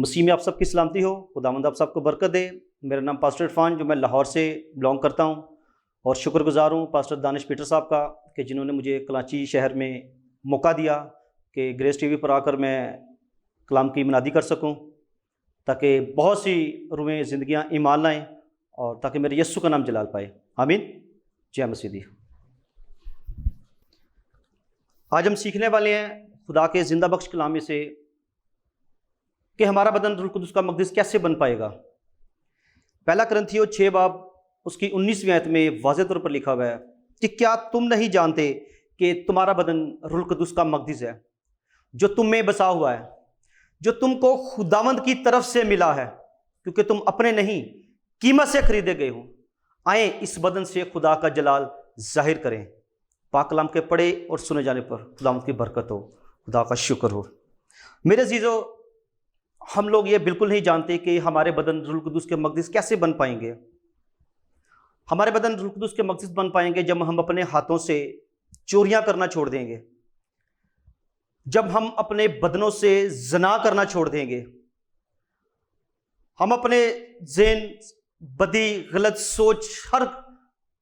मसीह में आप सबकी सलामती हो। खुदावंद आप सबको बरकत दे। मेरा नाम पास्टर इरफान, जो मैं लाहौर से बिलोंग करता हूँ, और शुक्रगुजार हूँ पास्टर दानिश पीटर साहब का कि जिन्होंने मुझे कराची शहर में मौका दिया कि ग्रेस टीवी पर आकर मैं कलाम की मुनादी कर सकूँ, ताकि बहुत सी रूहें ज़िंदगियाँ ईमान लाएँ और ताकि मेरे यस्सु का नाम जलाल पाए। आमीन। जय मसीह दी। आज हम सीखने वाले हैं खुदा के ज़िंदा बख्श कलाम में से कि हमारा बदन रूह कुदुस का मक़दस कैसे बन पाएगा। पहला करंथियों 6 बाब उसकी 19वीं आयत में वाज़ेह तौर पर लिखा हुआ है कि क्या तुम नहीं जानते कि तुम्हारा बदन रूह कुदुस का मक़दस है, जो तुम में बसा हुआ है, जो तुमको खुदावंद की तरफ से मिला है, क्योंकि तुम अपने नहीं कीमत से खरीदे गए हो। आए इस बदन से खुदा का जलाल जाहिर करें। पाक कलाम के पढ़े और सुने जाने पर खुदावंद की बरकत हो, खुदा का शुक्र हो। मेरे अजीज़ों, हम लोग ये बिल्कुल नहीं जानते कि हमारे बदन रूह कुदुस के मक़दस कैसे बन पाएंगे। हमारे बदन रूह कुदुस के मक़दस बन पाएंगे जब हम अपने हाथों से चोरियां करना छोड़ देंगे, जब हम अपने बदनों से ज़ना करना छोड़ देंगे, हम अपने ज़हन बदी गलत सोच हर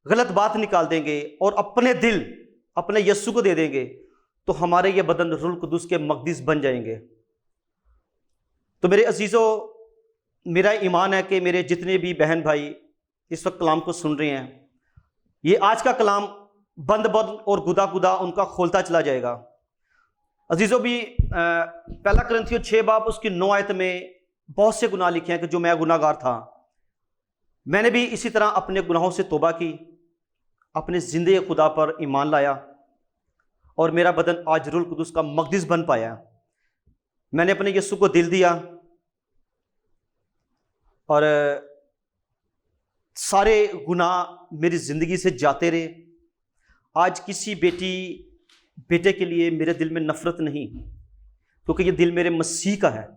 गलत बात निकाल देंगे और अपने दिल अपने यस्सु को दे देंगे, तो हमारे ये बदन रूह कुदुस के मक़दस बन जाएंगे। तो मेरे अजीज़ों, मेरा ईमान है कि मेरे जितने भी बहन भाई इस वक्त कलाम को सुन रहे हैं, ये आज का कलाम बंद बंद और गुदा गुदा उनका खोलता चला जाएगा। अजीज़ों, भी पहला करंथियों 6 बाब उसकी 9 आयत में बहुत से गुनाह लिखे हैं कि जो मैं गुनाहगार था, मैंने भी इसी तरह अपने गुनाहों से तौबा की, अपने ज़िंदे खुदा पर ईमान लाया और मेरा बदन आज रूह कुदुस का मक़दस बन पाया। मैंने अपने यस्सु को दिल दिया और सारे गुनाह मेरी ज़िंदगी से जाते रहे। आज किसी बेटे के लिए मेरे दिल में नफ़रत नहीं, क्योंकि ये दिल मेरे मसीह का है।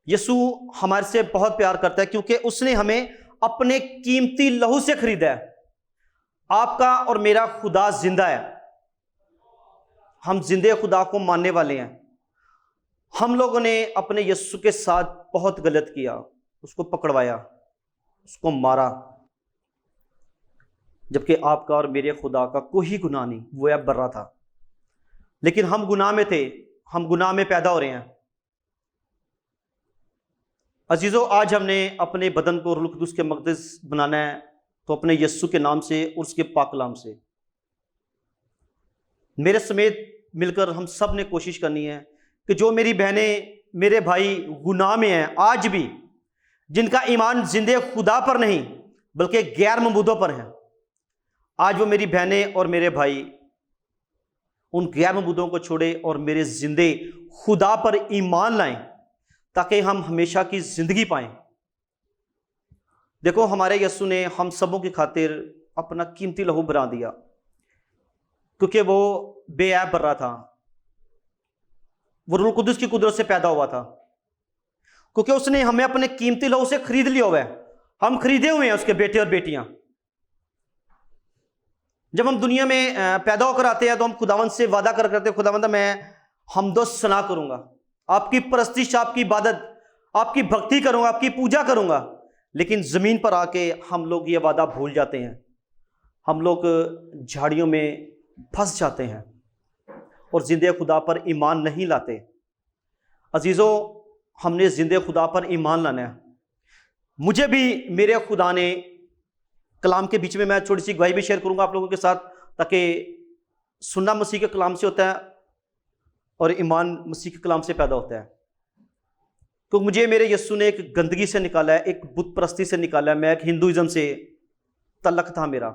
यस्सु हमारे से बहुत प्यार करता है, क्योंकि उसने हमें अपने कीमती लहू से खरीदा है। आपका और मेरा खुदा जिंदा है। हम जिंदे खुदा को मानने वाले हैं। हम लोगों ने अपने यस्सु के साथ बहुत गलत किया, उसको पकड़वाया, उसको मारा, जबकि आपका और मेरे खुदा का कोई गुनाह नहीं, वो अब बर्रा था। लेकिन हम गुनाह में थे, हम गुनाह में पैदा हो रहे हैं। अजीज़ों, आज हमने अपने बदन को रूह कुदुस के मक़दस बनाना है, तो अपने यस्सु के नाम से और उसके पाक कलाम से मेरे समेत मिलकर हम सब ने कोशिश करनी है कि जो मेरी बहनें मेरे भाई गुनाह में हैं आज भी, जिनका ईमान जिंदे खुदा पर नहीं बल्कि गैर मबूदों पर है, आज वो मेरी बहनें और मेरे भाई उन गैर मबूदों को छोड़े और मेरे जिंदे खुदा पर ईमान लाएं, ताकि हम हमेशा की जिंदगी पाएं। देखो, हमारे यस्सु ने हम सबों की खातिर अपना कीमती लहू बहा दिया, क्योंकि वो बेऐब बर्रा था। वो रूह कुदुस की कुदरत से पैदा हुआ था, क्योंकि उसने हमें अपने कीमती लहू से खरीद लिया हुआ है। हम खरीदे हुए हैं उसके बेटे और बेटियां। जब हम दुनिया में पैदा होकर आते हैं तो हम खुदावंद से वादा कर करते हैं, खुदावंद मैं हम्दो सना करूंगा, आपकी परस्तिश, आपकी इबादत, आपकी भक्ति करूंगा, आपकी पूजा करूंगा। लेकिन जमीन पर आके हम लोग ये वादा भूल जाते हैं। हम लोग झाड़ियों में फंस जाते हैं और जिंदे खुदा पर ईमान नहीं लाते। अजीज़ों, हमने जिंदे खुदा पर ईमान लाना है। मुझे भी मेरे खुदा ने कलाम के बीच में मैं छोटी सी गवाही भी शेयर करूंगा आप लोगों के साथ, ताकि सुनना मसीह के कलाम से होता है और ईमान मसीह के कलाम से पैदा होता है। तो मुझे मेरे यस्सु ने एक गंदगी से निकाला है, एक बुत परस्ती से निकाला है। मैं एक हिंदुइज्म से तल्लक था मेरा,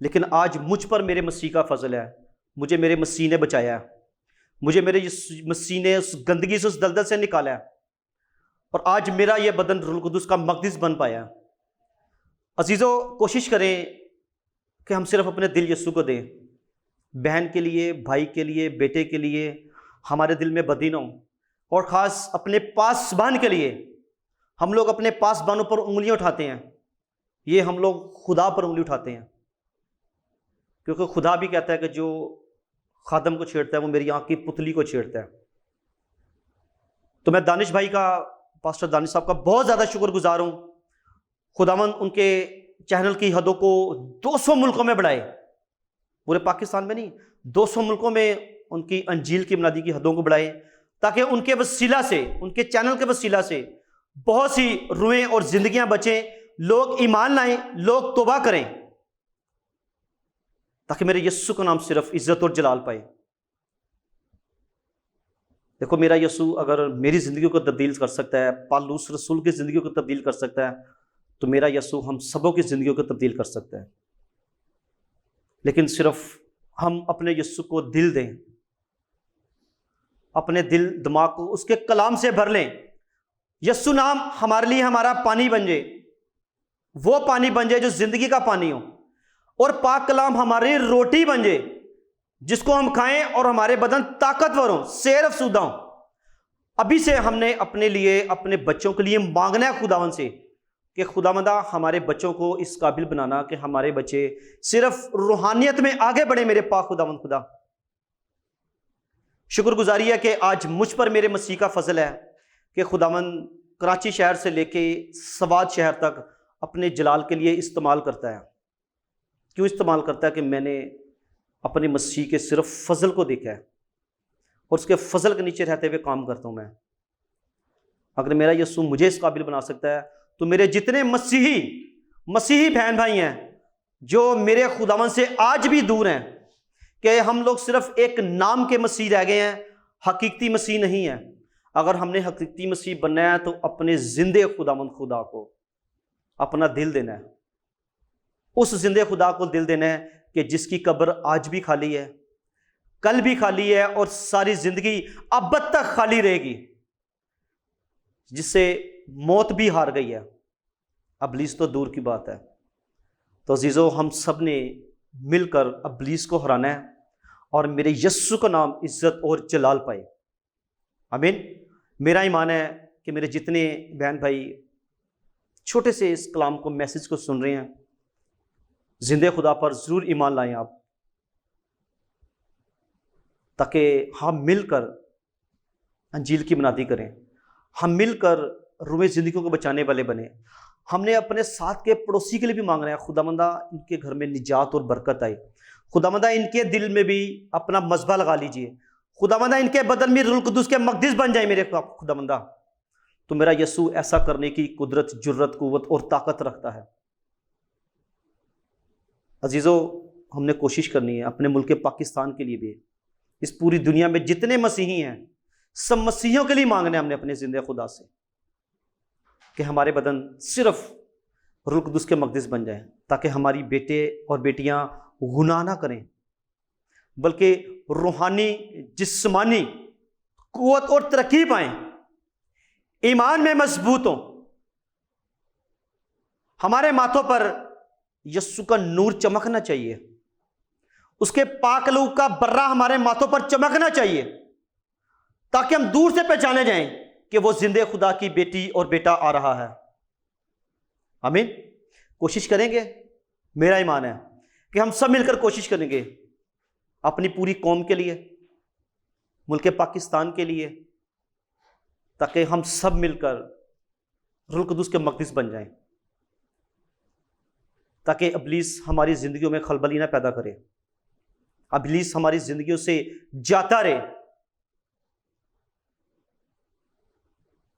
लेकिन आज मुझ पर मेरे मसीह का फजल है। मुझे मेरे मसीह ने बचाया है, मुझे मेरे मसीह ने उस गंदगी से, उस दलदल से निकाला है, और आज मेरा यह बदन रूह कुदुस का मक़दस बन पाया। अजीज़ों, कोशिश करें कि हम सिर्फ अपने दिल यस्सु को दें। बहन के लिए, भाई के लिए, बेटे के लिए हमारे दिल में बदी ना हो, और ख़ास अपने पासबान के लिए हम लोग अपने पासबानों पर उंगलियां उठाते हैं। ये हम लोग खुदा पर उंगली उठाते हैं, क्योंकि खुदा भी कहता है कि जो खादम को छेड़ता है वो मेरी आँख की पुतली को छेड़ता है। तो मैं दानिश भाई का, पास्टर दानिश साहब का बहुत ज़्यादा शुक्रगुजार हूँ। खुदावंद उनके चैनल की हदों को 200 मुल्कों में बढ़ाए, पूरे पाकिस्तान में नहीं, 200 मुल्कों में उनकी अंजील की मुनादी की हदों को बढ़ाए, ताकि उनके वसीला से, उनके चैनल के वसीला से बहुत सी रूहें और जिंदगियां बचें, लोग ईमान लाएं, लोग तौबा करें, ताकि मेरे यस्सु का नाम सिर्फ इज्जत और जलाल पाए। देखो, मेरा यस्सु अगर मेरी जिंदगी को तब्दील कर सकता है, पालूस रसूल की जिंदगी को तब्दील कर सकता है, तो मेरा यस्सु हम सबों की जिंदगी को तब्दील कर सकता है। लेकिन सिर्फ हम अपने यस्सु को दिल दें, अपने दिल दिमाग को उसके कलाम से भर लें। यस्सु नाम हमारे लिए हमारा पानी बन जाए, वो पानी बन जाए जो जिंदगी का पानी हो, और पाक कलाम हमारी रोटी बन जाए जिसको हम खाएं और हमारे बदन ताकतवर हो, सेहत अफसूदा हो। अभी से हमने अपने लिए, अपने बच्चों के लिए मांगना है खुदावन से कि खुदावंदा हमारे बच्चों को इस काबिल बनाना कि हमारे बच्चे सिर्फ रूहानियत में आगे बढ़े। मेरे पाक खुदावंद खुदा, शुक्रगुजारी है कि आज मुझ पर मेरे मसीह का फजल है कि खुदावंद कराची शहर से लेके सवाद शहर तक अपने जलाल के लिए इस्तेमाल करता है। क्यों इस्तेमाल करता है? कि मैंने अपने मसीह के सिर्फ फजल को देखा है और उसके फजल के नीचे रहते हुए काम करता हूं मैं। अगर मेरा यीशु मुझे इस काबिल बना सकता है, तो मेरे जितने मसीही बहन भाई हैं जो मेरे खुदावन से आज भी दूर हैं, कि हम लोग सिर्फ एक नाम के मसीह रह गए हैं, हकीकती मसीह नहीं है। अगर हमने हकीकती मसीह बनना है तो अपने जिंदे खुदावंद खुदा को अपना दिल देना है, उस जिंदे खुदा को दिल देना है कि जिसकी कब्र आज भी खाली है, कल भी खाली है और सारी जिंदगी अब तक खाली रहेगी, जिससे मौत भी हार गई है, अबलीस तो दूर की बात है। तो अजीजो, हम सब ने मिलकर अबलीस को हराना है और मेरे यस्सु का नाम इज्जत और जलाल पाए। आमीन। मेरा ईमान है कि मेरे जितने बहन भाई छोटे से इस कलाम को, मैसेज को सुन रहे हैं, जिंदे खुदा पर जरूर ईमान लाएं आप, ताकि हम मिलकर अंजील की मुनादी करें, हम मिलकर रूहे जिंदगी को बचाने वाले बने। हमने अपने साथ के पड़ोसी के लिए भी मांगना है, खुदावंदा इनके घर में निजात और बरकत आए, खुदावंदा इनके दिल में भी अपना मजबा लगा लीजिए, खुदावंदा इनके बदन में रूह कुदूस के मकदस बन जाए मेरे खुदावंदा। तो मेरा यीशु ऐसा करने की कुदरत, जुर्रत, कुव्वत और ताकत रखता है। अजीजों, हमने कोशिश करनी है अपने मुल्क पाकिस्तान के लिए भी, इस पूरी दुनिया में जितने मसीही हैं सब मसीहियों के लिए मांगने हमने अपने जिंदे खुदा से कि हमारे बदन सिर्फ रूह कुदूस के मकदस बन जाएं, ताकि हमारी बेटे और बेटियां गुनाह ना करें, बल्कि रूहानी जिस्मानी कुव्वत और तरक्की पाएं, ईमान में मजबूत हों। हमारे माथों पर यस्सु का नूर चमकना चाहिए, उसके पाक लहू का बर्रा हमारे माथों पर चमकना चाहिए, ताकि हम दूर से पहचाने जाएं कि वो जिंदे खुदा की बेटी और बेटा आ रहा है। आमीन। कोशिश करेंगे, मेरा ईमान है कि हम सब मिलकर कोशिश करेंगे अपनी पूरी कौम के लिए, मुल्क पाकिस्तान के लिए, ताकि हम सब मिलकर रूह कुदूस के मकदस बन जाएं, ताकि अबलीस हमारी जिंदगियों में खलबली ना पैदा करे, अबलीस हमारी जिंदगियों से जाता रहे।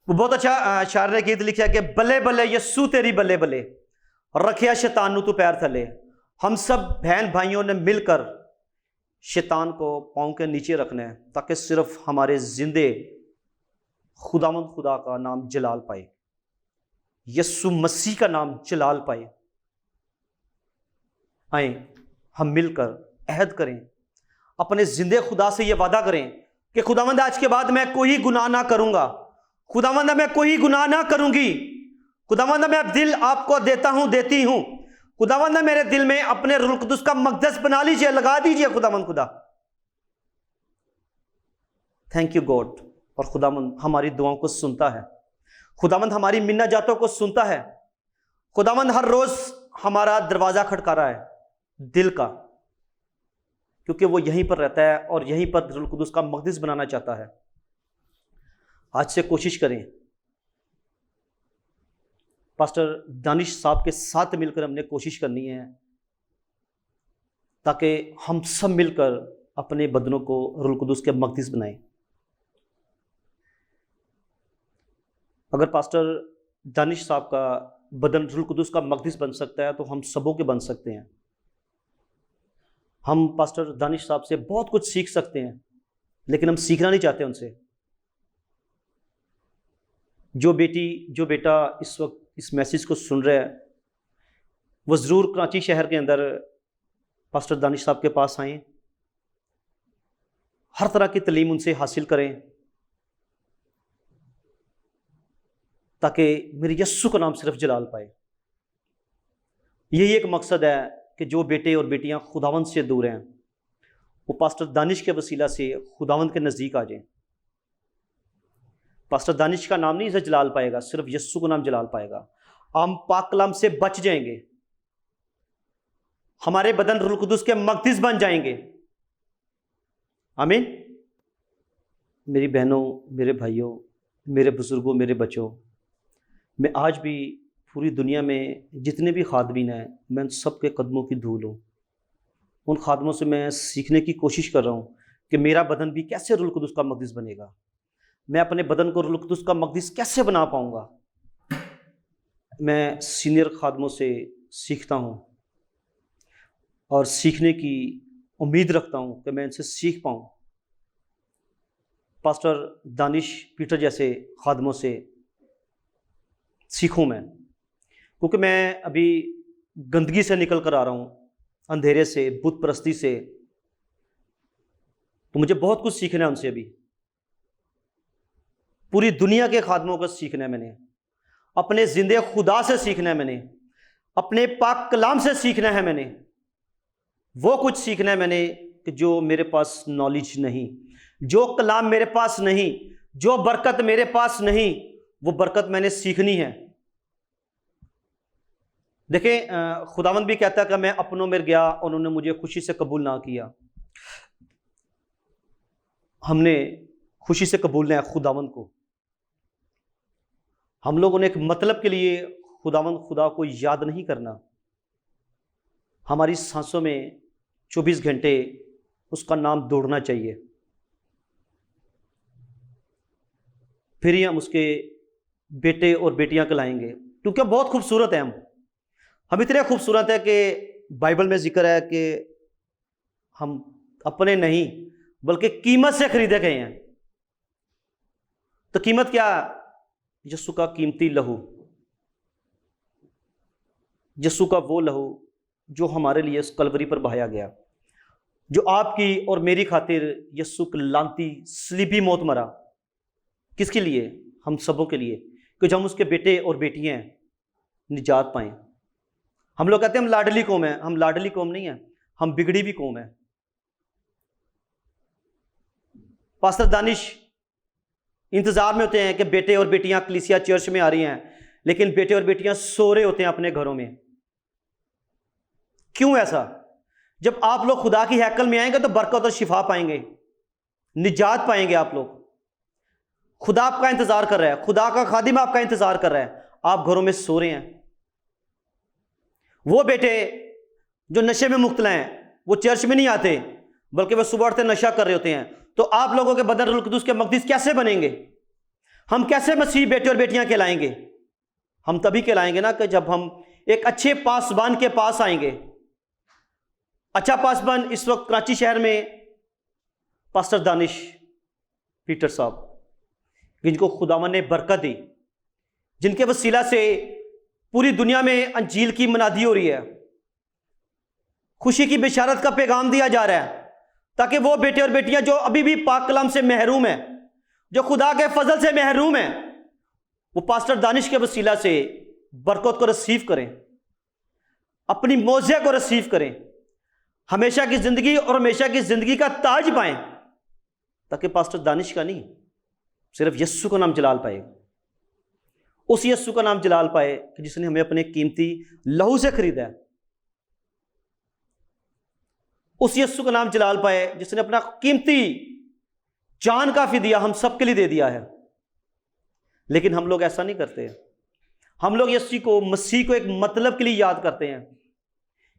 वो बहुत अच्छा शायर ने गीत लिखा कि बल्ले बल्ले यस्सु तेरी बल्ले बल्ले, रखिया शैतान नु तू पैर थले। हम सब बहन भाइयों ने मिलकर शैतान को पांव के नीचे रखना है, ताकि सिर्फ हमारे जिंदे खुदावंद खुदा का नाम जलाल पाए, यस्सु मसीह का नाम जलाल पाए। आए हम मिलकर अहद करें, अपने जिंदे खुदा से यह वादा करें कि खुदावंद आज के बाद मैं कोई गुनाह ना करूंगा, खुदावंद मैं कोई गुनाह ना करूंगी, खुदावंद मैं अब दिल आपको देता हूं, देती हूं, खुदावंद मेरे दिल में अपने रूह कुदूस का मकदस बना लीजिए, लगा दीजिए खुदावंद खुदा। Thank you God. और खुदावंद हमारी दुआओं को सुनता है, खुदावंद हमारी मिन्नत जातों को सुनता है, खुदावंद हर रोज हमारा दरवाजा खटका रहा है दिल का, क्योंकि वो यहीं पर रहता है और यहीं पर रूह कुदूस का मकदस बनाना चाहता है। आज से कोशिश करें, पास्टर दानिश साहब के साथ मिलकर हमने कोशिश करनी है ताकि हम सब मिलकर अपने बदनों को रूह कुदूस के मक़दस बनाएं। अगर पास्टर दानिश साहब का बदन रूह कुदूस का मक़दस बन सकता है तो हम सबों के बन सकते हैं। हम पास्टर दानिश साहब से बहुत कुछ सीख सकते हैं, लेकिन हम सीखना नहीं चाहते उनसे। जो बेटा इस वक्त इस मैसेज को सुन रहा है, वो ज़रूर कराची शहर के अंदर पास्टर दानिश साहब के पास आएँ, हर तरह की तालीम उनसे हासिल करें, ताकि मेरे यस्सु का नाम सिर्फ जलाल पाए। यही एक मकसद है कि जो बेटे और बेटियां खुदावंद से दूर हैं, वो पास्टर दानिश के वसीला से खुदावंद के नज़दीक आ जाएं। पास्टर दानिश का नाम नहीं इसे जलाल पाएगा, सिर्फ यस्सु का नाम जलाल पाएगा। हम पाक कलाम से बच जाएंगे, हमारे बदन रूह कुदूस के मक़दस बन जाएंगे। आमीन। मेरी बहनों, मेरे भाइयों, मेरे बुजुर्गों, मेरे बच्चों, मैं आज भी पूरी दुनिया में जितने भी खादमीन हैं, मैं उन सब के कदमों की धूल हूँ। उन खादमों से मैं सीखने की कोशिश कर रहा हूँ कि मेरा बदन भी कैसे रूह कुदूस का मक़दस बनेगा। मैं अपने बदन को रूह कुदूस का मक़दस कैसे बना पाऊँगा। मैं सीनियर खादमों से सीखता हूँ और सीखने की उम्मीद रखता हूँ कि मैं इनसे सीख पाऊँ। पास्टर दानिश पीटर जैसे खादमों से सीखूं मैं, क्योंकि मैं अभी गंदगी से निकल कर आ रहा हूँ, अंधेरे से, बुत परस्ती से। तो मुझे बहुत कुछ सीखना है उनसे। अभी पूरी दुनिया के खादमों को सीखना है मैंने, अपने जिंदे खुदा से सीखना है मैंने, अपने पाक कलाम से सीखना है मैंने। वो कुछ सीखना है मैंने कि जो मेरे पास नॉलेज नहीं, जो कलाम मेरे पास नहीं, जो बरकत मेरे पास नहीं, वो बरकत मैंने सीखनी है। देखें, खुदावंद भी कहता है कि मैं अपनों में गया, उन्होंने मुझे खुशी से कबूल ना किया। हमने खुशी से कबूलना है खुदावंद को। हम लोगों ने एक मतलब के लिए खुदा को याद नहीं करना। हमारी सांसों में 24 घंटे उसका नाम दौड़ना चाहिए, फिर ही हम उसके बेटे और बेटियां कहलाएंगे। क्योंकि बहुत खूबसूरत है, हम इतने खूबसूरत है कि बाइबल में जिक्र है कि हम अपने नहीं बल्कि कीमत से खरीदे गए हैं। तो कीमत क्या? यीशु का कीमती लहू, यीशु का वो लहू जो हमारे लिए उस कलवरी पर बहाया गया, जो आपकी और मेरी खातिर यीशु की लांती सलीबी मौत मरा। किसके लिए? हम सबों के लिए, कि जब हम उसके बेटे और बेटियां निजात पाएं। हम लोग कहते हैं हम लाडली कौम है। हम लाडली कौम नहीं है, हम बिगड़ी भी कौम है। पास्टर दानिश इंतजार में होते हैं कि बेटे और बेटियां कलीसिया चर्च में आ रही हैं, लेकिन बेटे और बेटियां सो रहे होते हैं अपने घरों में। क्यों ऐसा? जब आप लोग खुदा की हैकल में आएंगे तो बरकत और शिफा पाएंगे, निजात पाएंगे। आप लोग, खुदा आपका इंतजार कर रहा है, खुदा का खादिम आपका इंतजार कर रहा है। आप घरों में सो रहे हैं। वो बेटे जो नशे में मुब्तला हैं, वो चर्च में नहीं आते, बल्कि वो सुबह उठते नशा कर रहे होते हैं। तो आप लोगों के बदन रूह कुदूस के मक़दस कैसे बनेंगे? हम कैसे मसीह बेटे और बेटियां कहलाएंगे? हम तभी कहलाएंगे ना कि जब हम एक अच्छे पासबान के पास आएंगे। अच्छा पासबान इस वक्त कराची शहर में पास्टर दानिश पीटर साहब, जिनको खुदावन ने बरकत दी, जिनके वसीला से पूरी दुनिया में अंजील की मनादी हो रही है, खुशी की बिशारत का पैगाम दिया जा रहा है, ताकि वो बेटे और बेटियां जो अभी भी पाक कलाम से महरूम हैं, जो खुदा के फजल से महरूम हैं, वो पास्टर दानिश के वसीला से बरकत को रिसीव करें, अपनी मौजे को रिसीव करें, हमेशा की जिंदगी और हमेशा की जिंदगी का ताज पाएं, ताकि पास्टर दानिश का नहीं, सिर्फ यीशु का नाम जलाल पाए। उस यीशु का नाम जलाल पाए कि जिसने हमें अपने कीमती लहू से खरीदा है। उस यीशु का नाम जलाल पाए जिसने अपना कीमती जान का फिदिया हम सबके लिए दे दिया है। लेकिन हम लोग ऐसा नहीं करते। हम लोग मसीह को एक मतलब के लिए याद करते हैं,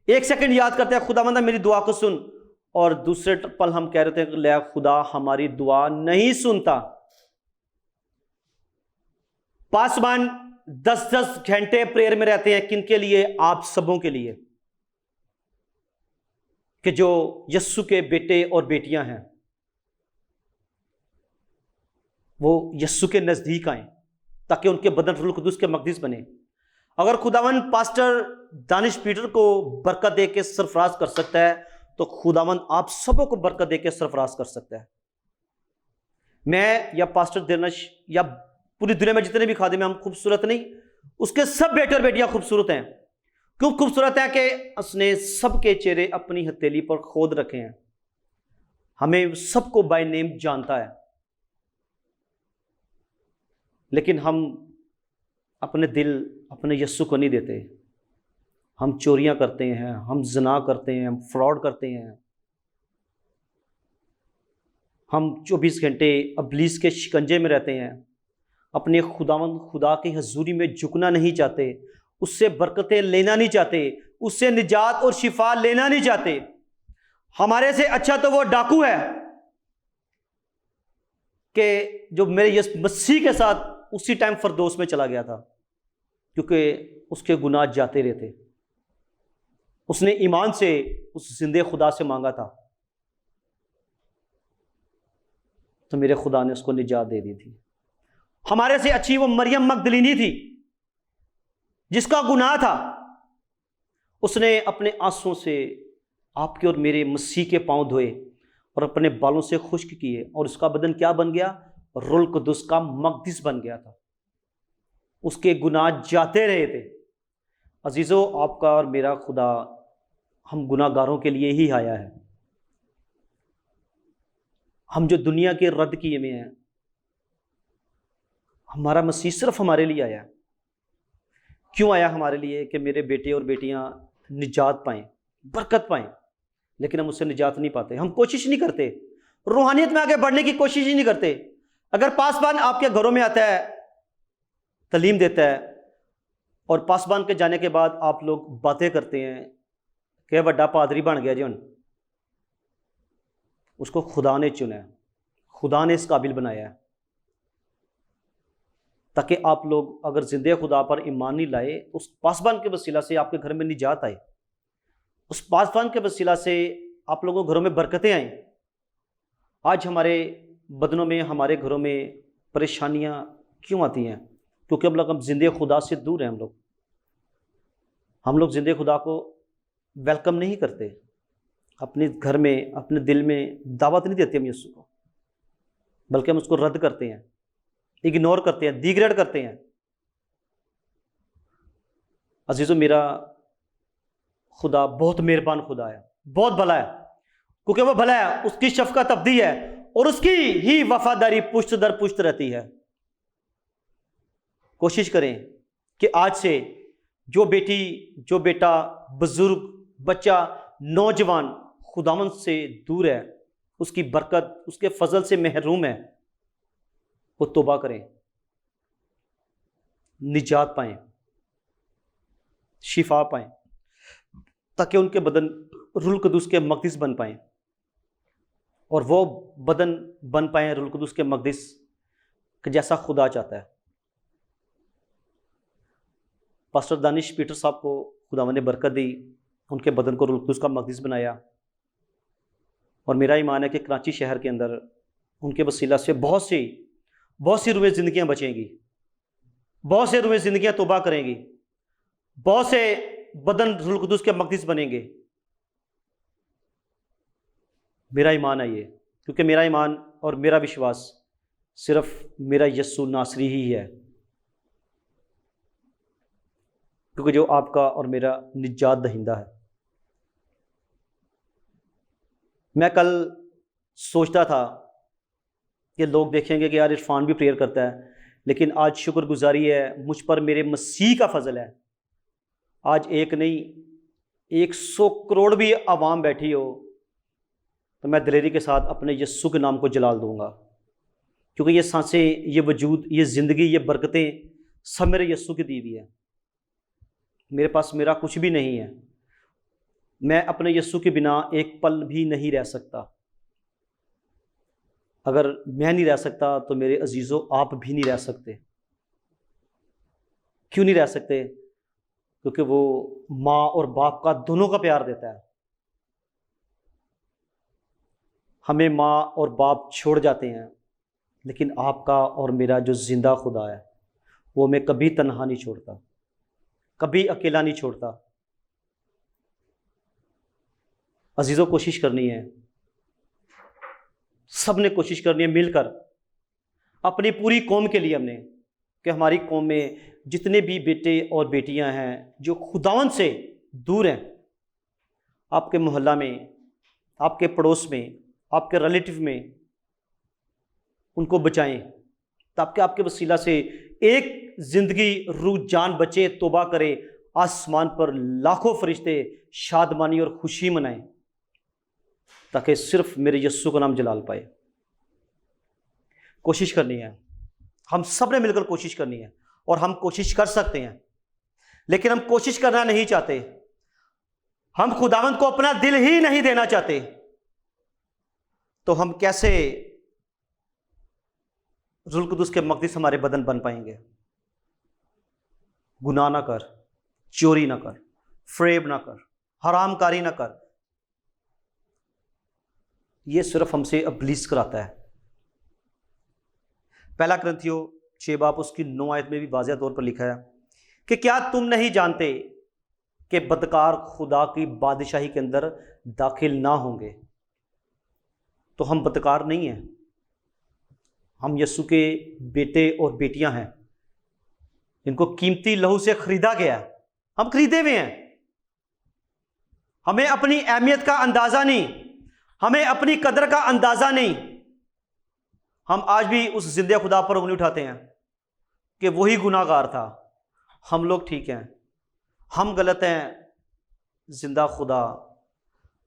एक सेकंड याद करते हैं, खुदावंदा मेरी दुआ को सुन, और दूसरे पल हम कह रहे थे ले खुदा हमारी दुआ नहीं सुनता। पासवान 10-10 घंटे प्रेयर में रहते हैं, किनके लिए? आप सबों के लिए, कि जो यस्सु के बेटे और बेटियां हैं वो यस्सु के नजदीक आए, ताकि उनके बदन रूह कुदूस के मकदस बने। अगर खुदावन पास्टर दानिश पीटर को बरकत दे के सरफराज कर सकता है, तो खुदावन आप सबों को बरकत दे के सरफराज कर सकता है। मैं या पास्टर दानिश या पूरी दुनिया में जितने भी खादिम हैं, हम खूबसूरत नहीं, उसके सब बेटे और बेटियां खूबसूरत हैं। क्यों खूबसूरत है? कि उसने सबके चेहरे अपनी हथेली पर खोद रखे हैं। हमें सबको बाय नेम जानता है, लेकिन हम अपने दिल अपने यस्सु को नहीं देते। हम चोरियां करते हैं, हम ज़िना करते हैं, हम फ्रॉड करते हैं, हम 24 घंटे इब्लीस के शिकंजे में रहते हैं, अपने खुदा की हजूरी में झुकना नहीं चाहते, उससे बरकतें लेना नहीं चाहते, उससे निजात और शिफा लेना नहीं चाहते। हमारे से अच्छा तो वो डाकू है कि जो मेरे मसीह के साथ उसी टाइम फरदौस में चला गया था, क्योंकि उसके गुनाह जाते रहते। उसने ईमान से उस जिंदे खुदा से मांगा था, तो मेरे खुदा ने उसको निजात दे दी थी। हमारे से अच्छी वो मरियम मगदलीनी थी, जिसका गुनाह था। उसने अपने आंसुओं से आपके और मेरे मसीह के पांव धोए और अपने बालों से खुश्क किए, और उसका बदन क्या बन गया? रूह कुदूस का मकदस बन गया था। उसके गुनाह जाते रहे थे। अजीजों, आपका और मेरा खुदा हम गुनाहगारों के लिए ही आया है। हम जो दुनिया के रद्द किए में हैं, हमारा मसीह सिर्फ हमारे लिए आया। क्यों आया हमारे लिए? कि मेरे बेटे और बेटियां निजात पाएं, बरकत पाएं। लेकिन हम उससे निजात नहीं पाते। हम कोशिश नहीं करते, रूहानियत में आगे बढ़ने की कोशिश ही नहीं करते। अगर पासबान आपके घरों में आता है, तालीम देता है, और पासबान के जाने के बाद आप लोग बातें करते हैं कि बड़ा पादरी बन गया जी, उसको खुदा ने चुना है, खुदा ने इस काबिल बनाया है, ताकि आप लोग अगर जिंदे खुदा पर ईमान नहीं लाए, उस पासबान के वसीला से आपके घर में निजात आए, उस पासबान के वसीला से आप लोगों के घरों में बरकतें आए। आज हमारे बदनों में, हमारे घरों में परेशानियां क्यों आती हैं? क्योंकि हम जिंदे खुदा से दूर हैं। हम लोग जिंदे खुदा को वेलकम नहीं करते, अपने घर में, अपने दिल में दावत नहीं देते हम यीशु को, बल्कि हम उसको रद्द करते हैं, इग्नोर करते हैं, डिग्रेड करते हैं। अजीजों, मेरा खुदा बहुत मेहरबान खुदा है, बहुत भला है। क्योंकि वो भला है, उसकी शफकत अब्दी है, और उसकी ही वफादारी पुश्त दर पुश्त रहती है। कोशिश करें कि आज से जो बेटी, जो बेटा, बुजुर्ग, बच्चा, नौजवान खुदावन से दूर है, उसकी बरकत, उसके फजल से महरूम है, वो तौबा करें, निजात पाएं, शिफा पाएं, ताकि उनके बदन रूह कुदूस के मकदस बन पाएं, और वो बदन बन पाएं रूह कुदूस के मकदस कि जैसा खुदा चाहता है। पास्टर दानिश पीटर साहब को खुदावन ने बरकत दी, उनके बदन को रूह कुदूस का मकदस बनाया, और मेरा ईमान है कि कराची शहर के अंदर उनके वसीला से बहुत सी रूहें ज़िंदगियाँ बचेंगी, बहुत से रूहें ज़िंदगियाँ तौबा करेंगी, बहुत से बदन रूह कुदूस के मकदस बनेंगे। मेरा ईमान है ये, क्योंकि मेरा ईमान और मेरा विश्वास सिर्फ मेरा यस्सु नासरी ही है, क्योंकि जो आपका और मेरा निजात दहिंदा है। मैं कल सोचता था कि लोग देखेंगे कि यार इरफान भी प्रेयर करता है, लेकिन आज शुक्रगुजारी है, मुझ पर मेरे मसीह का फजल है। आज एक नहीं 100 करोड़ भी आवाम बैठी हो, तो मैं दिलेरी के साथ अपने यस्सु के नाम को जलाल दूंगा। क्योंकि ये सांसें, ये वजूद, ये ज़िंदगी, ये बरकतें सब मेरे यस्सु की दी हुई है। मेरे पास मेरा कुछ भी नहीं है। मैं अपने यस्सु के बिना एक पल भी नहीं रह सकता। अगर मैं नहीं रह सकता तो मेरे अजीज़ों आप भी नहीं रह सकते। क्यों नहीं रह सकते? क्योंकि वो माँ और बाप का दोनों का प्यार देता है। हमें माँ और बाप छोड़ जाते हैं, लेकिन आपका और मेरा जो जिंदा खुदा है वो हमें कभी तन्हा नहीं छोड़ता, कभी अकेला नहीं छोड़ता। अजीज़ों, कोशिश करनी है, सब ने कोशिश करनी है मिलकर, अपनी पूरी कौम के लिए हमने, कि हमारी कौम में जितने भी बेटे और बेटियां हैं जो खुदावन से दूर हैं, आपके मोहल्ला में, आपके पड़ोस में, आपके रिलेटिव में, उनको बचाएं ताकि आपके वसीला से एक जिंदगी रूह जान बचे, तौबा करे, आसमान पर लाखों फरिश्ते शादमानी और खुशी मनाएं, ताकि सिर्फ मेरे यस्सु का नाम जलाल पाए। कोशिश करनी है, हम सब ने मिलकर कोशिश करनी है, और हम कोशिश कर सकते हैं। लेकिन हम कोशिश करना नहीं चाहते, हम खुदावंद को अपना दिल ही नहीं देना चाहते, तो हम कैसे रुल कुदुस के मकदस हमारे बदन बन पाएंगे? गुनाह ना कर, चोरी ना कर, फ्रेब ना कर, हरामकारी ना कर। ये सिर्फ हमसे इब्लीस कराता है। पहला कुरिन्थियों 6 बाब उसकी 9 आयत में भी वाज़ेह तौर पर लिखा है कि क्या तुम नहीं जानते कि बदकार खुदा की बादशाही के अंदर दाखिल ना होंगे? तो हम बदकार नहीं हैं, हम यस्सु के बेटे और बेटियां हैं, इनको कीमती लहू से खरीदा गया, हम खरीदे हुए हैं। हमें अपनी अहमियत का अंदाजा नहीं, हमें अपनी कदर का अंदाजा नहीं। हम आज भी उस जिंदे खुदा पर उंगली उठाते हैं कि वही गुनाहगार था, हम लोग ठीक हैं, हम गलत हैं। जिंदा खुदा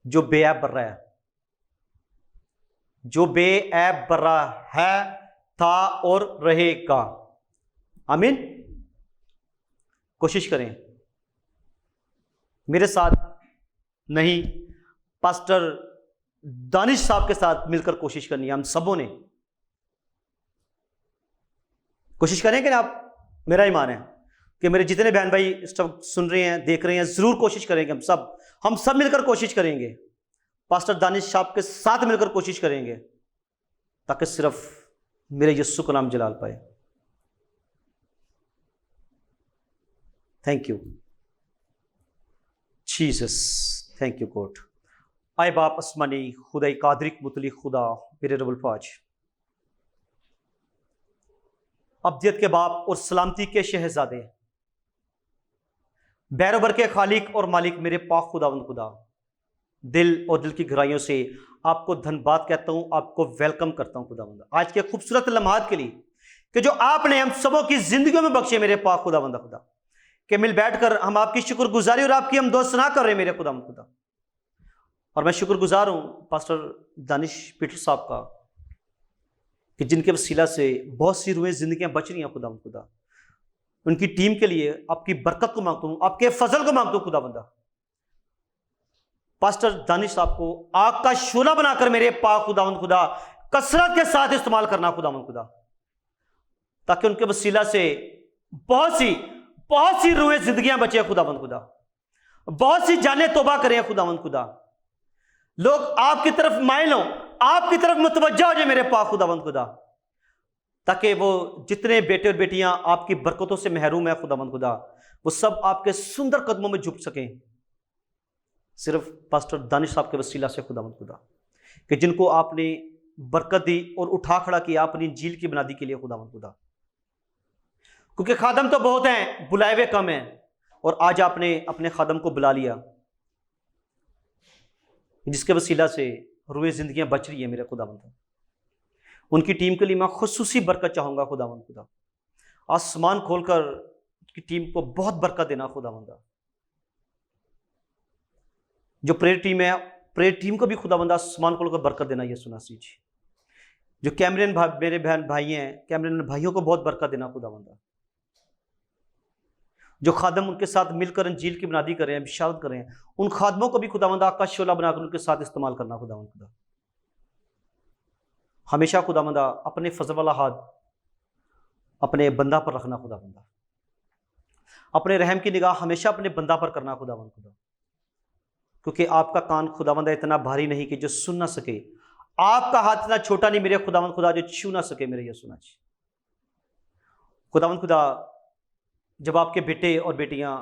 जो बेऐब बर्रा है, जो बेऐब बर्रा है, था और रहेगा। आमीन। कोशिश करें, मेरे साथ नहीं, पास्टर दानिश साहब के साथ मिलकर कोशिश करनी है। हम सबों ने कोशिश करें कि आप, मेरा ईमान है कि मेरे जितने बहन भाई इस वक्त सुन रहे हैं, देख रहे हैं, जरूर कोशिश करेंगे। हम सब मिलकर कोशिश करेंगे, पास्टर दानिश साहब के साथ मिलकर कोशिश करेंगे, ताकि सिर्फ मेरे यस्सु का नाम जलाल पाए। Thank you Jesus, thank you God. आए बाप आसमानी खुदाई कादरिक मुतली खुदा मेरे रब्बुल फाज, अब्दियत के बाप और सलामती के शहजादे, बैरोबर के खालिक और मालिक मेरे पाक खुदावंद खुदा, दिल और दिल की गहराइयों से आपको धन्यवाद कहता हूं, आपको वेलकम करता हूं खुदावंद, आज के खूबसूरत लम्हात के लिए कि जो आपने हम सबों की जिंदगियों में बख्शे मेरे पाक खुदावंद खुदा, कि मिल बैठकर हम आपकी शुक्रगुजारी और आपकी हम दोस्त सना कर रहे हैं मेरे खुदावंद खुदा। और मैं शुक्रगुजार हूं पास्टर दानिश पीटर साहब का, कि जिनके वसीला से बहुत सी रूहें जिंदगियां बच रही हैं खुदावंद खुदा। उनकी टीम के लिए आपकी बरकत को मांगता हूं, आपके फजल को मांगता हूं खुदावंदा। पास्टर दानिश साहब को आग का शोला बनाकर मेरे पाक खुदावंद खुदा कसरत के साथ इस्तेमाल करना खुदावंद खुदा, ताकि उनके वसीला से बहुत सी रूहें जिंदगियां बचे खुदावंद खुदा, बहुत सी जाने तौबा करें खुदावंद खुदा, लोग आपकी तरफ माइल हो, आपकी तरफ मुतवज्जा हो जाए मेरे पाक खुदावंद खुदा, ताकि वो जितने बेटे और बेटियां आपकी बरकतों से महरूम है खुदावंद खुदा, वो सब आपके सुंदर कदमों में झुक सकें, सिर्फ पास्टर दानिश साहब के वसीला से खुदावंद खुदा, कि जिनको आपने बरकत दी और उठा खड़ा किया अपनी इंजील की बुनियादी के लिए खुदावंद खुदा। क्योंकि खादम तो बहुत हैं, बुलाए हुए कम हैं, और आज आपने अपने खादम को बुला लिया, जिसके वसीला से रूए जिंदगियां बच रही है मेरे खुदावंद। उनकी टीम के लिए मैं खुसूसी बरकत चाहूंगा खुदावंद खुदा, आसमान खोलकर की टीम को बहुत बरकत देना खुदावंद। जो प्रेयर टीम है, प्रेयर टीम को भी खुदावंद आसमान खोलकर बरकत देना, यीशु मसीह जी। जो कैमरियन मेरे बहन भाई हैं, कैमरियन भाइयों को बहुत बरकत देना खुदावंदा। जो खादम उनके साथ मिलकर इंजील की बुनियादी कर रहे हैं, बिशारत कर रहे हैं, उन खादमों को भी खुदावंदा का शोला बनाकर उनके साथ इस्तेमाल करना खुदावंद खुदा। हमेशा खुदावंदा अपने फजल वाला हाथ अपने बंदा पर रखना खुदावंदा। अपने रहम की निगाह हमेशा अपने बंदा पर करना खुदावंद खुदा, क्योंकि आपका कान खुदावंदा इतना भारी नहीं कि जो सुन ना सके, आपका हाथ इतना छोटा नहीं मेरे खुदावंद खुदा जो छू ना सके मेरे यीशु नाची। खुदावंद खुदा, जब आपके बेटे और बेटियां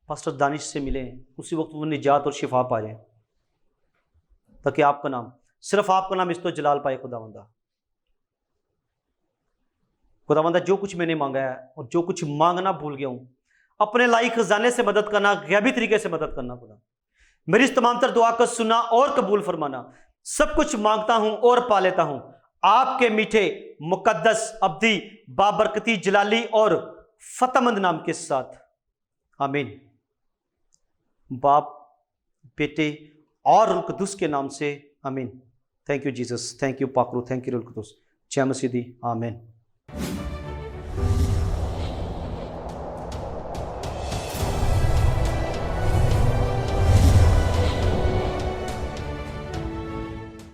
पास्टर दानिश से मिलें, उसी वक्त वो निजात और शिफा पा जाएं, ताकि आपका नाम, सिर्फ आपका नाम इस तो जलाल पाए खुदावंदा। खुदावंदा जो कुछ मैंने मांगा है और जो कुछ मांगना भूल गया हूं, अपने लाई खजाने से मदद करना, गैबी तरीके से मदद करना खुदा। मेरी इस तमाम तर दुआ को सुना और कबूल फरमाना। सब कुछ मांगता हूं और पा लेता हूं आपके मीठे मुकद्दस अब्दी बाबरकती जलाली और फतमंद नाम के साथ, आमीन। बाप, बेटे और रूह कुदूस के नाम से, आमीन। Thank you Jesus, thank you पाकरू, थैंक यू रूह कुदूस। जय मसीह दी, आमीन।